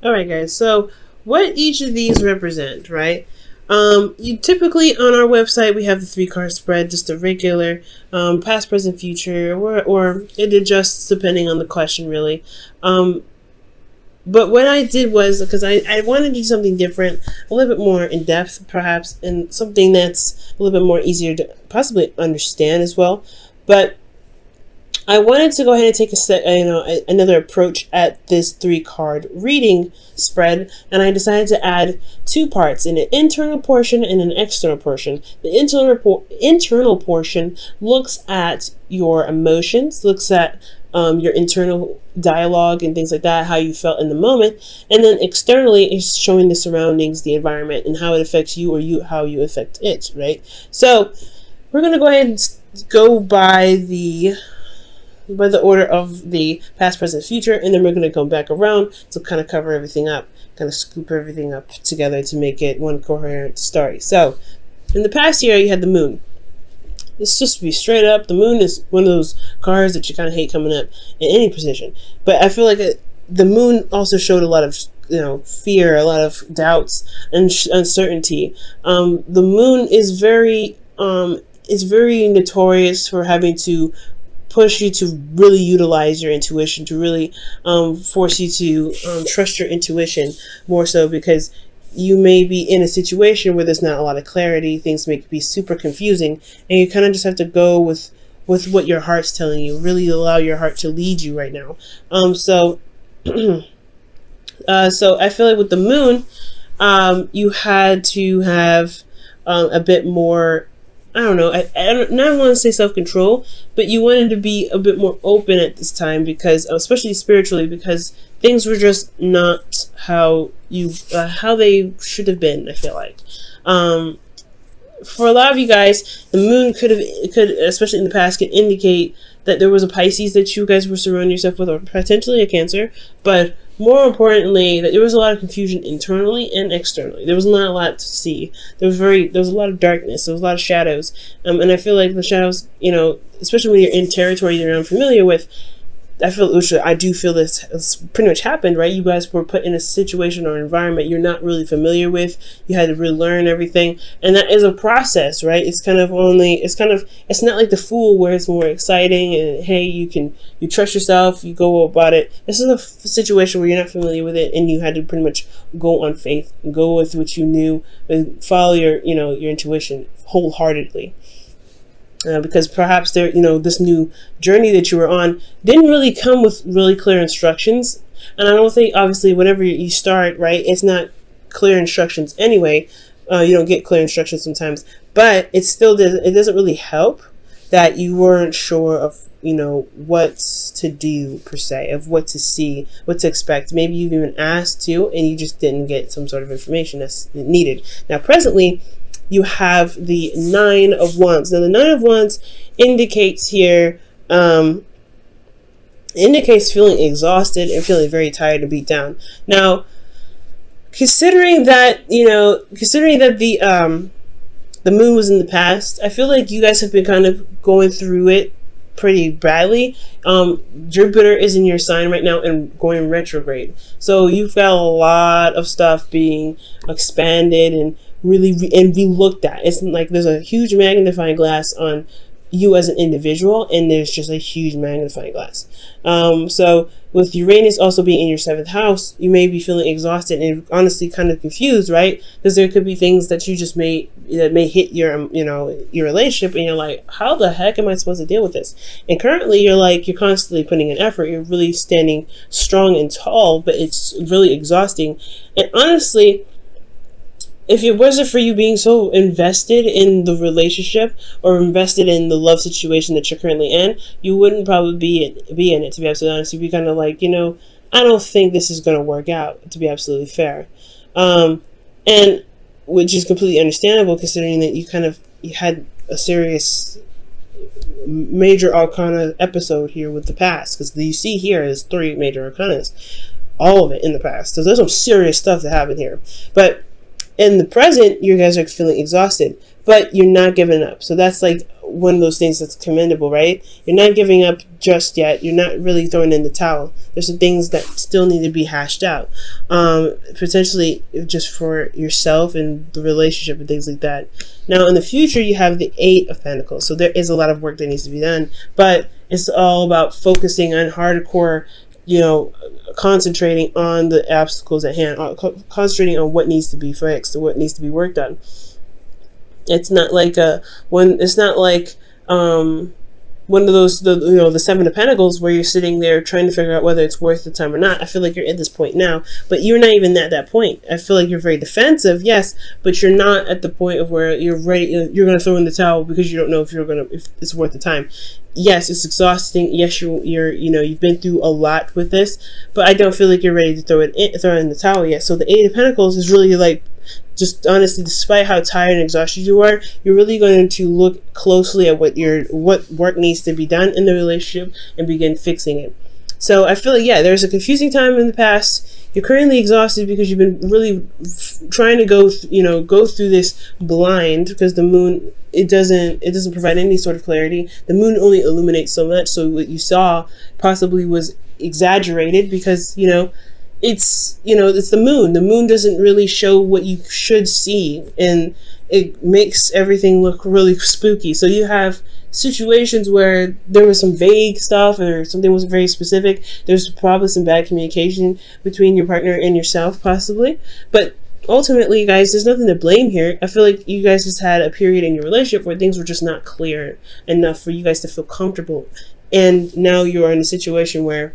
All right, guys. So, what each of these represent, right? You typically on our website we have the 3 card spread, just a regular past, present, future, or it adjusts depending on the question, really. But what I did was, because I wanted to do something different, a little bit more in depth, perhaps, and something that's a little bit more easier to possibly understand as well. But I wanted to go ahead and take another approach at this 3 card reading spread, and I decided to add 2 parts, an internal portion and an external portion. The internal portion looks at your emotions, looks at your internal dialogue and things like that, how you felt in the moment, and then externally is showing the surroundings, the environment, and how it affects you, or how you affect it, right? So we're going to go ahead and go by the order of the past, present, future, and then we're going to come back around to kind of cover everything up, kind of scoop everything up together to make it one coherent story. So in the past year, you had the moon. Let's just be straight up. The moon is one of those cards that you kind of hate coming up in any position. But I feel like the moon also showed a lot of fear, a lot of doubts and uncertainty. The moon is very notorious for having to push you to really utilize your intuition, to really force you to trust your intuition more so, because you may be in a situation where there's not a lot of clarity, things may be super confusing, and you kind of just have to go with what your heart's telling you, really allow your heart to lead you right now. So I feel like with the moon, you had to have a bit more, I don't know, I don't want to say self-control, but you wanted to be a bit more open at this time, because, especially spiritually, because things were just not how they should have been, I feel like. For a lot of you guys, the moon could, especially in the past, could indicate that there was a Pisces that you guys were surrounding yourself with, or potentially a Cancer, but more importantly, that there was a lot of confusion internally and externally. There was not a lot to see. There was a lot of darkness. There was a lot of shadows. And I feel like the shadows, especially when you're in territory you're unfamiliar with, I do feel this has pretty much happened, right? You guys were put in a situation or environment you're not really familiar with. You had to relearn everything, and that is a process, right? It's not like the Fool, where it's more exciting and hey, you trust yourself, you go about it. This is a situation where you're not familiar with it, and you had to pretty much go on faith, go with what you knew, and follow your intuition wholeheartedly. Because perhaps this new journey that you were on didn't really come with really clear instructions. And I don't think, obviously, whenever you start, right, it's not clear instructions anyway. You don't get clear instructions sometimes. But it doesn't really help that you weren't sure of, what to do, per se, of what to see, what to expect. Maybe you've even asked to, and you just didn't get some sort of information that's needed. Now, presently, you have the 9 of Wands. Now, the 9 of Wands indicates here, feeling exhausted and feeling very tired and beat down. Now, considering that the moon was in the past, I feel like you guys have been kind of going through it pretty badly. Jupiter is in your sign right now and going retrograde. So you've got a lot of stuff being expanded and and be looked at. It's like there's a huge magnifying glass on you as an individual, and there's just a huge magnifying glass. So with Uranus also being in your 7th house, you may be feeling exhausted and honestly kind of confused, right? Because there could be things that you just may hit your your relationship, and you're like, how the heck am I supposed to deal with this? And currently you're constantly putting in effort, you're really standing strong and tall, but it's really exhausting. And honestly, if it wasn't for you being so invested in the relationship or invested in the love situation that you're currently in, you wouldn't probably be in it, to be absolutely honest. You'd be kind of like, I don't think this is going to work out, to be absolutely fair. And which is completely understandable, considering that you had a serious major arcana episode here with the past, because you see here is 3 major arcanas, all of it in the past. So there's some serious stuff that happened here. But in the present, you guys are feeling exhausted, but you're not giving up. So that's like one of those things that's commendable, right? You're not giving up just yet. You're not really throwing in the towel. There's some things that still need to be hashed out, potentially just for yourself and the relationship and things like that. Now, in the future, you have the Eight of Pentacles. So there is a lot of work that needs to be done, but it's all about focusing on hardcore, concentrating on the obstacles at hand, concentrating on what needs to be fixed and what needs to be worked on. It's not like one of those, the Seven of Pentacles, where you're sitting there trying to figure out whether it's worth the time or not. I feel like you're at this point now, but you're not even at that point. I feel like you're very defensive, yes, but you're not at the point of where you're ready. You're going to throw in the towel because you don't know if it's worth the time. Yes, it's exhausting. Yes, you've been through a lot with this, but I don't feel like you're ready to throw in the towel yet. So the Eight of Pentacles is really like, just honestly, despite how tired and exhausted you are, you're really going to look closely at what work needs to be done in the relationship and begin fixing it. So I feel like, yeah, there's a confusing time in the past. You're currently exhausted because you've been really trying to go through this blind, because the moon, it doesn't provide any sort of clarity. The moon only illuminates so much, so what you saw possibly was exaggerated because it's the moon. The moon doesn't really show what you should see, and it makes everything look really spooky. So you have situations where there was some vague stuff or something wasn't very specific. There's probably some bad communication between your partner and yourself, possibly. But ultimately, guys, there's nothing to blame here. I feel like you guys just had a period in your relationship where things were just not clear enough for you guys to feel comfortable. And now you're in a situation where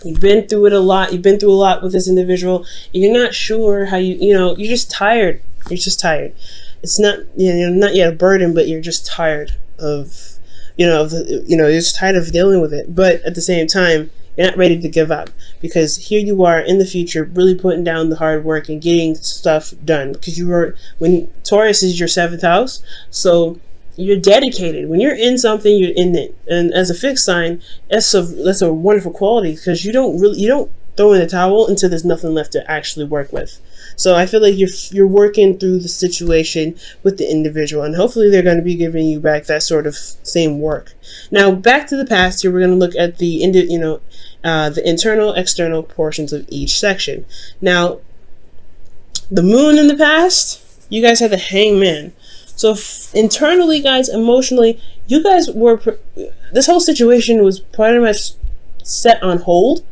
you've been through it a lot. You've been through a lot with this individual. You're not sure how you're just tired. You're just tired. It's not, not yet a burden, but you're just tired of, you're just tired of dealing with it. But at the same time, you're not ready to give up, because here you are in the future, really putting down the hard work and getting stuff done, because when Taurus is your 7th house, so you're dedicated. When you're in something, you're in it. And as a fixed sign, that's a wonderful quality, because you don't throw in the towel until there's nothing left to actually work with. So I feel like you're working through the situation with the individual, and hopefully they're going to be giving you back that sort of same work. Now, back to the past here, we're going to look at the internal, external portions of each section. Now, the moon in the past, you guys had the Hangman. So internally, guys, emotionally, you guys this whole situation was pretty much set on hold,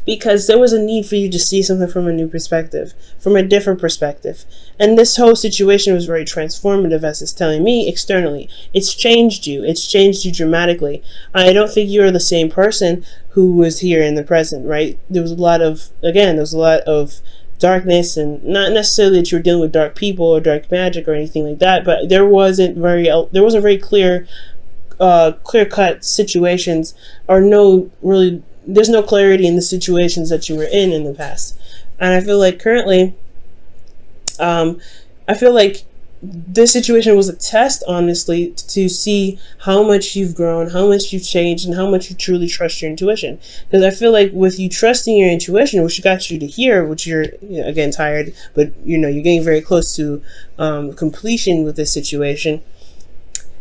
because there was a need for you to see something from a new perspective, from a different perspective. And this whole situation was very transformative, as it's telling me externally. It's changed you. It's changed you dramatically. I don't think you're the same person who was here in the present, right? There was a lot of darkness, and not necessarily that you were dealing with dark people or dark magic or anything like that, but there wasn't very clear-cut situations, or there's no clarity in the situations that you were in the past. And I feel like currently, this situation was a test, honestly, to see how much you've grown, how much you've changed, and how much you truly trust your intuition. Because I feel like with you trusting your intuition, which got you to here, which you're, again, tired, but you're getting very close to completion with this situation,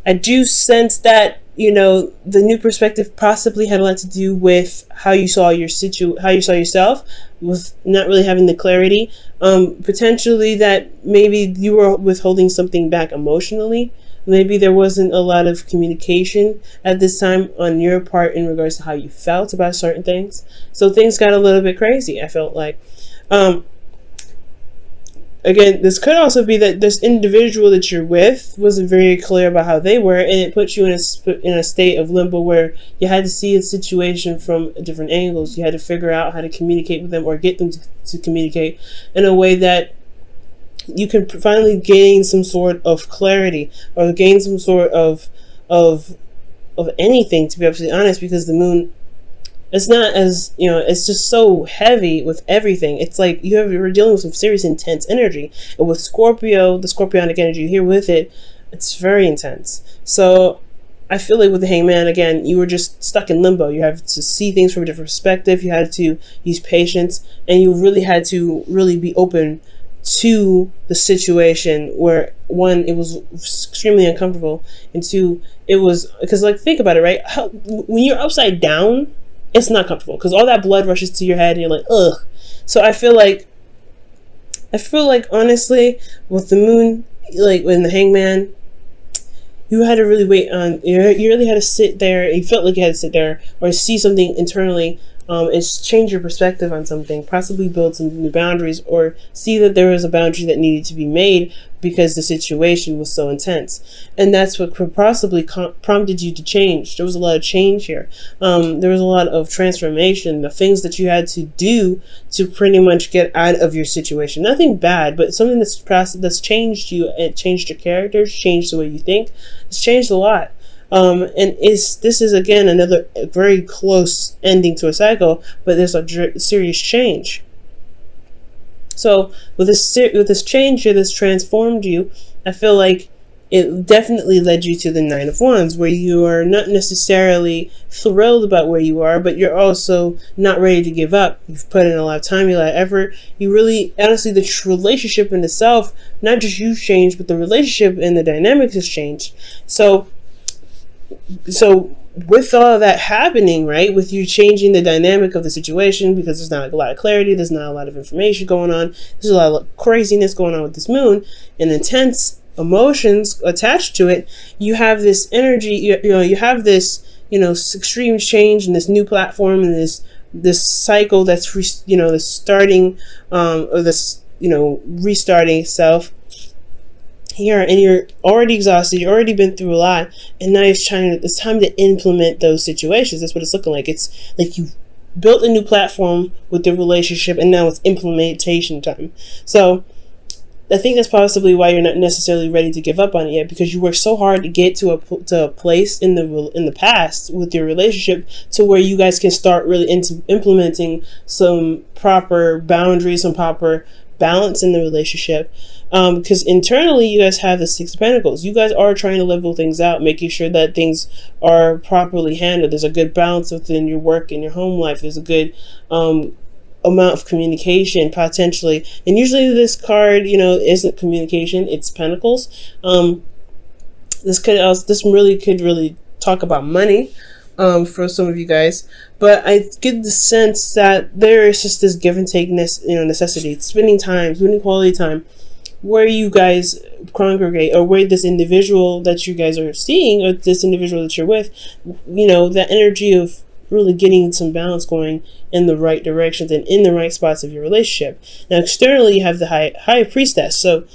I do sense that the new perspective possibly had a lot to do with how you saw yourself, with not really having the clarity. Potentially that maybe you were withholding something back emotionally. Maybe there wasn't a lot of communication at this time on your part in regards to how you felt about certain things. So things got a little bit crazy, I felt like. Again, this could also be that this individual that you're with wasn't very clear about how they were, and it put you in a state of limbo where you had to see a situation from different angles. You had to figure out how to communicate with them, or get them to communicate in a way that you can finally gain some sort of clarity, or gain some sort of anything, to be absolutely honest, because the moon, it's not as, it's just so heavy with everything. It's like you're dealing with some serious intense energy. And with Scorpio, the scorpionic energy here with it, it's very intense. So I feel like with the Hangman, again, you were just stuck in limbo. You have to see things from a different perspective. You had to use patience, and you really had to be open to the situation where, one, it was extremely uncomfortable, and two, it was, because like, think about it, right? When you're upside down, it's not comfortable because all that blood rushes to your head and you're like, ugh. So I feel like honestly, with the moon, like when the hangman, you had to really wait on, you really had to sit there, you felt like you had to sit there or see something internally, and change your perspective on something, possibly build some new boundaries, or see that there was a boundary that needed to be made because the situation was so intense. And that's what could possibly prompted you to change. There was a lot of change here. There was a lot of transformation, the things that you had to do to pretty much get out of your situation. Nothing bad, but something that's changed you. It changed your character, changed the way you think. It's changed a lot. And this is again another very close ending to a cycle, but there's a serious change. So with this change here, this transformed you, I feel like it definitely led you to the Nine of Wands, where you are not necessarily thrilled about where you are, but you're also not ready to give up. You've put in a lot of time, a lot of effort. You really, honestly, the relationship in itself, not just you've changed, but the relationship and the dynamics has changed. So with all of that happening, right, with you changing the dynamic of the situation, because there's not a lot of clarity, there's not a lot of information going on, there's a lot of craziness going on with this moon and intense emotions attached to it, you have this energy, you have this, extreme change and this new platform and this cycle that's this starting, or this, restarting itself here, and you're already exhausted, you've already been through a lot, and now it's time to implement those situations. That's what it's looking like. It's like you've built a new platform with the relationship, and now it's implementation time. So I think that's possibly why you're not necessarily ready to give up on it yet, because you worked so hard to get to a place in the past with your relationship to where you guys can start really implementing some proper boundaries, some proper balance in the relationship. Because internally you guys have the Six of Pentacles. You guys are trying to level things out, making sure that things are properly handled. There's a good balance within your work and your home life. There's a good amount of communication potentially. And usually this card, isn't communication, it's Pentacles. This really could talk about money for some of you guys, but I get the sense that there is just this give and take necessity, spending quality time where you guys congregate, or where this individual that you guys are seeing, or this individual that you're with, that energy of really getting some balance going in the right directions and in the right spots of your relationship. Now externally you have the high priestess, so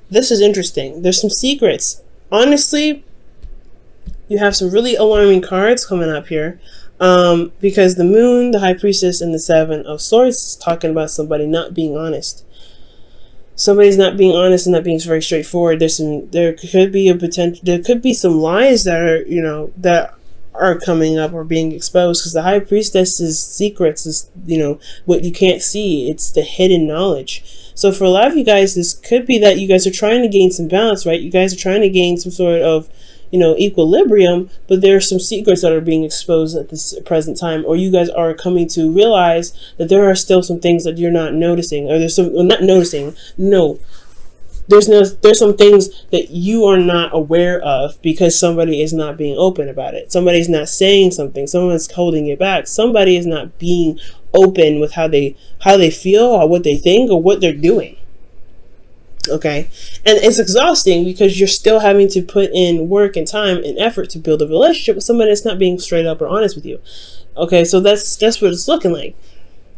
this is interesting. There's some secrets. Honestly, you have some really alarming cards coming up here, because the moon, the high priestess, and the Seven of Swords is talking about somebody not being honest. Somebody's not being honest and not being very straightforward. There could be some lies that are, that are coming up or being exposed, because the high priestess's secrets is, what you can't see. It's the hidden knowledge. So for a lot of you guys, this could be that you guys are trying to gain some balance, right? You guys are trying to gain some sort of, equilibrium, but there are some secrets that are being exposed at this present time, or you guys are coming to realize that there are still some things that you're not noticing, or there's some things that you are not aware of because somebody is not being open about it. Somebody's not saying something. Someone's holding it back. Somebody is not being open with how they feel, or what they think, or what they're doing. Okay, and it's exhausting because you're still having to put in work and time and effort to build a relationship with somebody that's not being straight up or honest with you. Okay, so that's what it's looking like.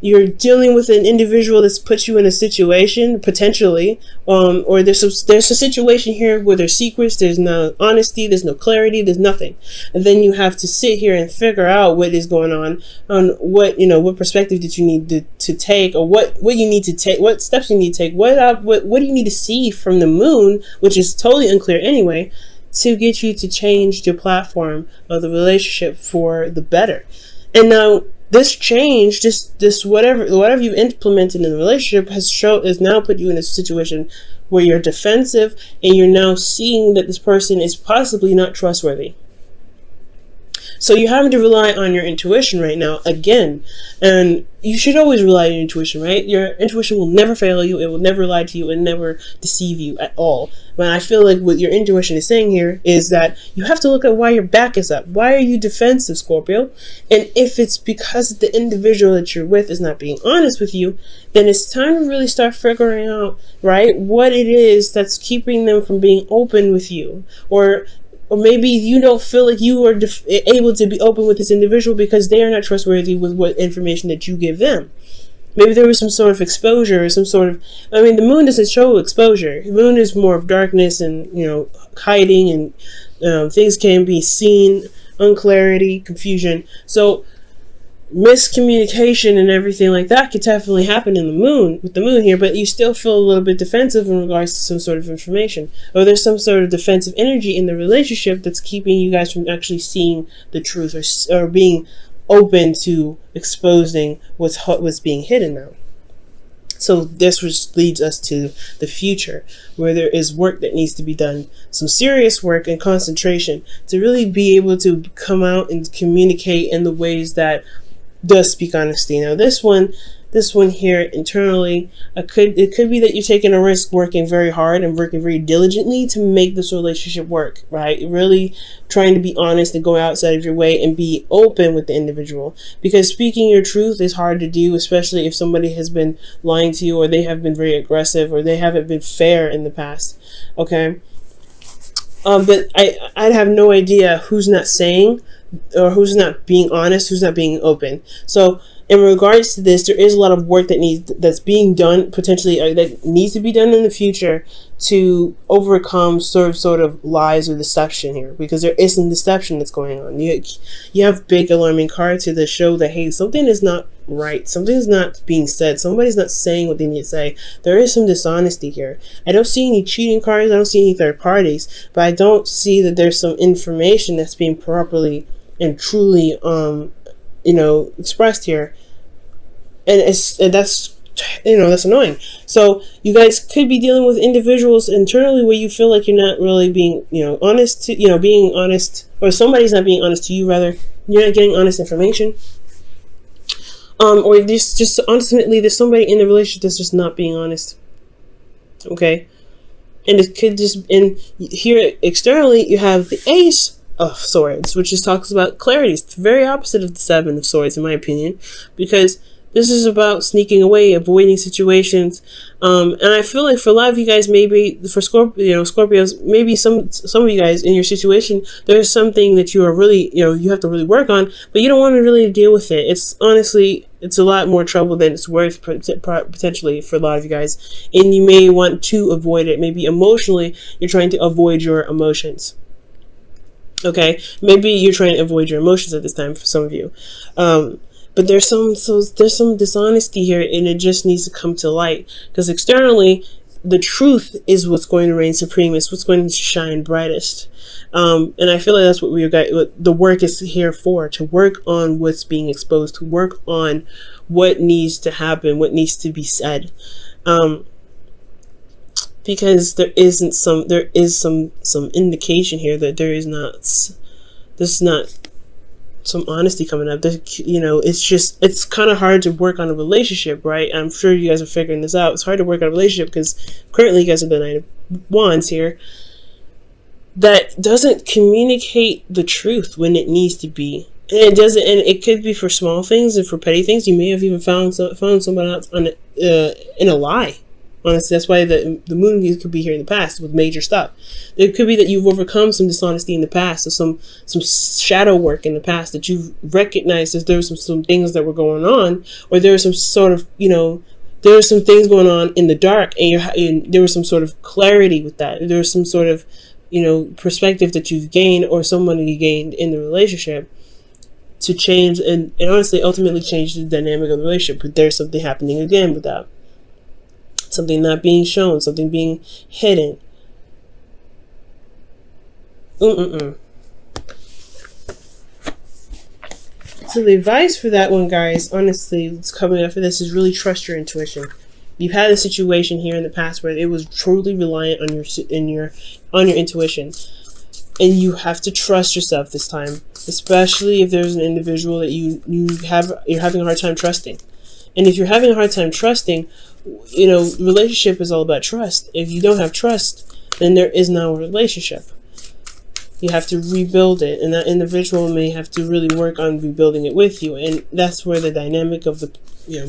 You're dealing with an individual that's put you in a situation potentially, or there's a situation here where there's secrets, there's no honesty, there's no clarity, there's nothing, and then you have to sit here and figure out what is going on what perspective did you need to take, or what you need to take, what steps you need to take, what do you need to see from the moon, which is totally unclear anyway, to get you to change your platform of the relationship for the better. And now this change, this whatever you've implemented in the relationship has now put you in a situation where you're defensive, and you're now seeing that this person is possibly not trustworthy. So you're having to rely on your intuition right now again. And you should always rely on your intuition, right? Your intuition will never fail you. It will never lie to you and never deceive you at all. But I feel like what your intuition is saying here is that you have to look at why your back is up. Why are you defensive, Scorpio? And if it's because the individual that you're with is not being honest with you, then it's time to really start figuring out, right, what it is that's keeping them from being open with you. Or maybe you don't feel like you are able to be open with this individual because they are not trustworthy with what information that you give them. Maybe there was some sort of exposure or some sort of, I mean, the moon doesn't show exposure. The moon is more of darkness and, hiding, and things can be seen, unclarity, confusion. So miscommunication and everything like that could definitely happen with the moon here, but you still feel a little bit defensive in regards to some sort of information, or there's some sort of defensive energy in the relationship that's keeping you guys from actually seeing the truth, or being open to exposing what's being hidden now. So this which leads us to the future, where there is work that needs to be done, some serious work and concentration to really be able to come out and communicate in the ways that does speak honesty. Now this one here internally, it could be that you're taking a risk, working very hard and working very diligently to make this relationship work, right? Really trying to be honest and go outside of your way and be open with the individual, because speaking your truth is hard to do, especially if somebody has been lying to you, or they have been very aggressive, or they haven't been fair in the past. Okay. But I'd have no idea who's not saying, or who's not being honest, who's not being open. So in regards to this, there is a lot of work that's being done, potentially that needs to be done in the future to overcome sort of lies or deception here, because there is some deception that's going on. You have big alarming cards here that show that, hey, something is not right, something is not being said, somebody's not saying what they need to say. There is some dishonesty here. I don't see any cheating cards, I don't see any third parties, but I don't see that there's some information that's being properly and truly expressed here, and that's annoying. So you guys could be dealing with individuals internally where you feel like you're not really being honest to being honest, or somebody's not being honest to you, rather. You're not getting honest information, or there's just ultimately there's somebody in the relationship that's just not being honest. Okay, and it could just, and here externally you have the Ace of Swords, which just talks about clarity. It's the very opposite of the Seven of Swords, in my opinion, because this is about sneaking away, avoiding situations. And I feel like for a lot of you guys, maybe for Scorpios, maybe some of you guys in your situation, there's something that you are really, you have to really work on, but you don't want to really deal with it. It's honestly, it's a lot more trouble than it's worth potentially for a lot of you guys. And you may want to avoid it. Maybe emotionally, you're trying to avoid your emotions. Okay, maybe you're trying to avoid your emotions at this time for some of you, but there's some dishonesty here, and it just needs to come to light, because externally the truth is what's going to reign supreme. It's what's going to shine brightest, and I feel like that's what what the work is here for, to work on what's being exposed, to work on what needs to happen, what needs to be said. Because there is some indication here that there's not some honesty coming up. It's kind of hard to work on a relationship, right? I'm sure you guys are figuring this out. It's hard to work on a relationship because currently you guys have the Knight of Wands here that doesn't communicate the truth when it needs to be. And it doesn't, and it could be for small things and for petty things. You may have even found someone else in a lie. Honestly, that's why the moon could be here in the past with major stuff. It could be that you've overcome some dishonesty in the past, or some shadow work in the past, that you've recognized that there were some things that were going on, or there was some sort of, there were some things going on in the dark, and there was some sort of clarity with that. There was some sort of, perspective that you've gained, or somebody gained in the relationship to change and honestly ultimately change the dynamic of the relationship. But there's something happening again with that. Something not being shown, something being hidden. So the advice for that one, guys, honestly, it's coming up for this is really trust your intuition. You've had a situation here in the past where it was truly reliant on your intuition. And you have to trust yourself this time, especially if there's an individual that you're having a hard time trusting. And if you're having a hard time trusting, relationship is all about trust. If you don't have trust, then there is no relationship. You have to rebuild it, and that individual may have to really work on rebuilding it with you. And that's where the dynamic of the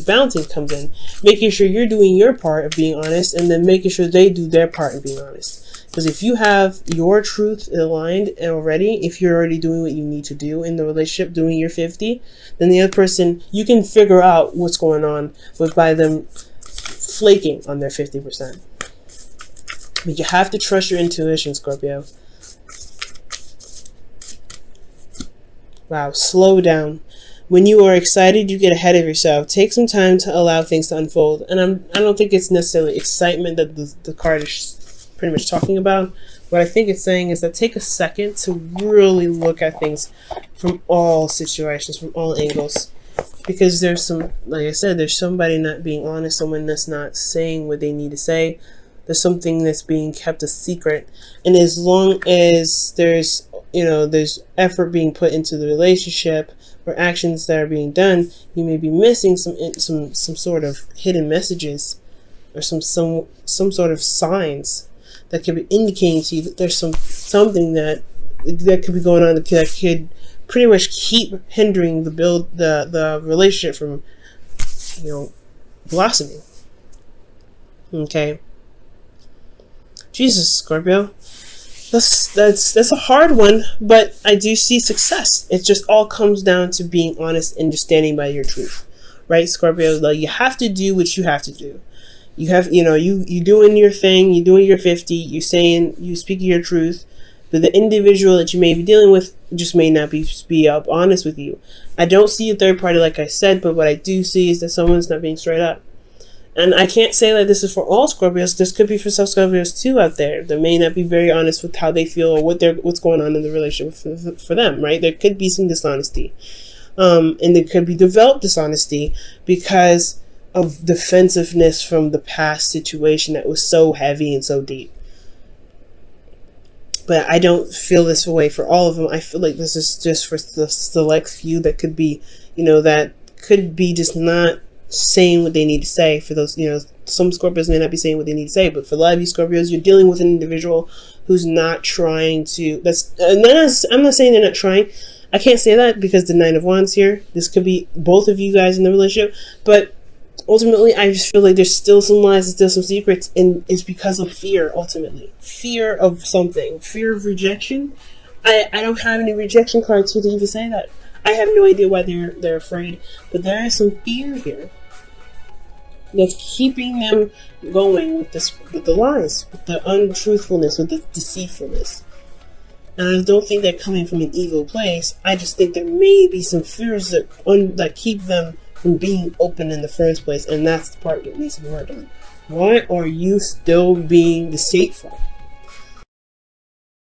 balancing comes in, making sure you're doing your part of being honest, and then making sure they do their part of being honest. Because if you have your truth aligned already, if you're already doing what you need to do in the relationship, doing your 50, then the other person, you can figure out what's going on by them flaking on their 50%. But you have to trust your intuition, Scorpio. Wow, slow down. When you are excited, you get ahead of yourself. Take some time to allow things to unfold. And I don't think it's necessarily excitement that the card is pretty much talking about. What I think it's saying is that take a second to really look at things from all situations, from all angles. Because there's like I said, there's somebody not being honest, someone that's not saying what they need to say. There's something that's being kept a secret. And as long as there's effort being put into the relationship or actions that are being done, you may be missing some sort of hidden messages or some sort of signs that could be indicating to you that there's something that could be going on that could pretty much keep hindering the relationship from blossoming. Okay. Jesus, Scorpio. That's a hard one, but I do see success. It just all comes down to being honest and just standing by your truth, right, Scorpio? Like, you have to do what you have to do. You have, you doing your thing, you doing your 50, you speaking your truth, but the individual that you may be dealing with just may not be up honest with you. I don't see a third party, like I said, but what I do see is that someone's not being straight up. And I can't say that this is for all Scorpios. This could be for some Scorpios too out there that may not be very honest with how they feel or what's going on in the relationship for them, right? There could be some dishonesty. And there could be developed dishonesty because of defensiveness from the past situation that was so heavy and so deep. But I don't feel this way for all of them. I feel like this is just for the select few that could be, that could be just not saying what they need to say. For those, some Scorpios may not be saying what they need to say, but for a lot of you Scorpios, you're dealing with an individual who's not trying to, I'm not saying they're not trying. I can't say that because the Nine of Wands here. This could be both of you guys in the relationship, but ultimately I just feel like there's still some lies, there's still some secrets, and it's because of fear. Ultimately, fear of something, fear of rejection. I don't have any rejection cards here to even say that. I have no idea why they're afraid, but there is some fear here that's keeping them going with the lies, with the untruthfulness, with the deceitfulness. And I don't think they're coming from an evil place. I just think there may be some fears that keep them from being open in the first place, and that's the part that needs to be worked on. Why are you still being deceitful?